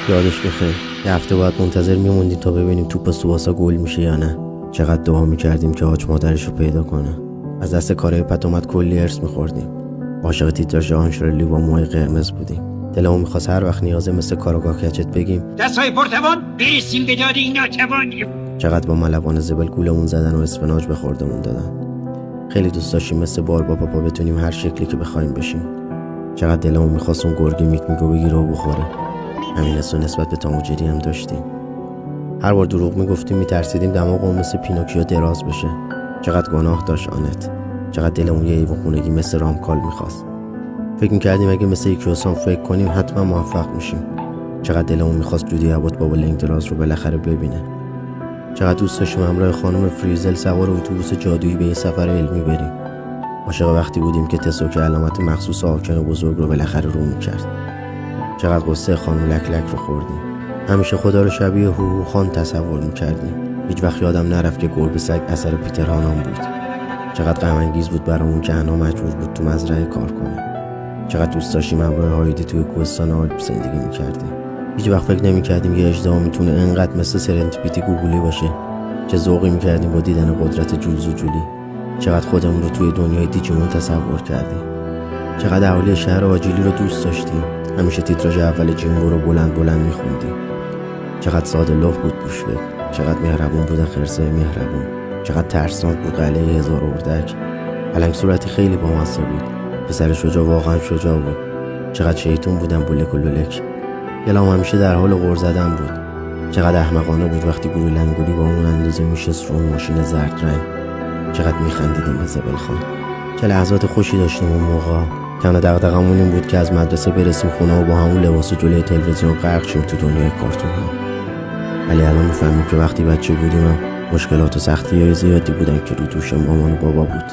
یادش بخیر. یه هفته باید منتظر میموندیم تا ببینیم توپ سواسا گل میشه یا نه. چقدر دعا میکردیم که حاج مادرش رو پیدا کنه. از دست کارهای پتومت کلی ارث میخوردیم. عاشق تیتراژ آنشرلی با موهای قرمز بودیم. دلمون میخواست هر وقت نیازه مثل کاراگاه کچت بگیم دستای پرتوان برسیم به داد این ناتوانی. چقدر با ملوان زبل گولمون زدن و اسفناج به خوردمون دادن. خیلی دوست داشتیم مثل باربا پاپا بتونیم هر شکلی که بخوایم بشیم. چقدر دلمون میخواست اون گرگی میگو بگیره و بخوره. همین حسو نسبت به تام و جری هم داشتیم. هر بار دروغ میگفتیم میترسیدیم دماغمون مثل پینوکیو دراز بشه. چقدر گناه داشت آنت. چقدر دلمون یه ایوون خونگی مثل رامکال میخواست. فکر میکردیم اگه مثل یکیوسان فکر کنیم حتما موفق میشیم. چقدر دلمون میخواست جودی عباد بابا لنگ دراز رو بالاخره ببینه. چقدر دوست داشتیم همراه خانم فریزل سوار اتوبوس جادویی به یه سفر علمی بریم. عاشق وقتی بودیم که تسو که علامت مخصوص آکن بزرگ رو بالاخره رو میکرد. چقدر قصه خانم لک لک رو خوردیم. همیشه خدا رو شبیه هوهو خان تصور میکردیم. هیچ وقت یادم نرفت که گربه سگ اثر پیتر هانام بود. چقدر غم انگیز بود برامون که انا مجبور بود تو مزرعه کار کنه. چقدر دوست داشتیم همراه هایدی توی کوهستان آلپ زندگی میکردیم. هیچ وقت فکر نمیکردیم یه اژدها میتونه انقدر مثل سرنتیپیتی گوگلی باشه. چه ذوقی میکردیم با دیدن قدرت جولز و جولی. چقدر خودمون رو توی دنیای دیجیمون تصور کردیم. چقدر اهالی شهر آجیلی رو دوست داشتیم. همیشه تیتراژ اول جینگو رو بلند بلند میخوندیم. چقدر ساده لوح بود بوشوک. چقدر مهربون بودن خرسای مهربون. چقدر ترسناک بود قلعه هزار اردک. پلنگ صورتی خیلی بامزه بود. پسر شجاع واقعا شجاع بود. چقدر شیطون بودن بولک و لولک. دلم همیشه در حال غر زدن بود. چقدر احمقانه بود وقتی گوری لنگولی با اون اندازه میشست رو ماشین زرد رنگ. چقدر میخندیدیم به زبل خان. چه لحظات خوشی داشتیم اون موقع. تنها دغدغمون این بود که از مدرسه برسیم خونه و با همون لباس جلوی تلویزیون غرق شیم تو دنیای کارتون ها. ولی الان میفهمیم که وقتی بچه بودیم مشکلات و سختی‌های زیادی بودن که رو دوش مامان و بابا بود.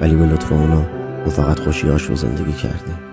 ولی به لطف اونا ما فقط خوشی‌هاش رو زندگی کردیم.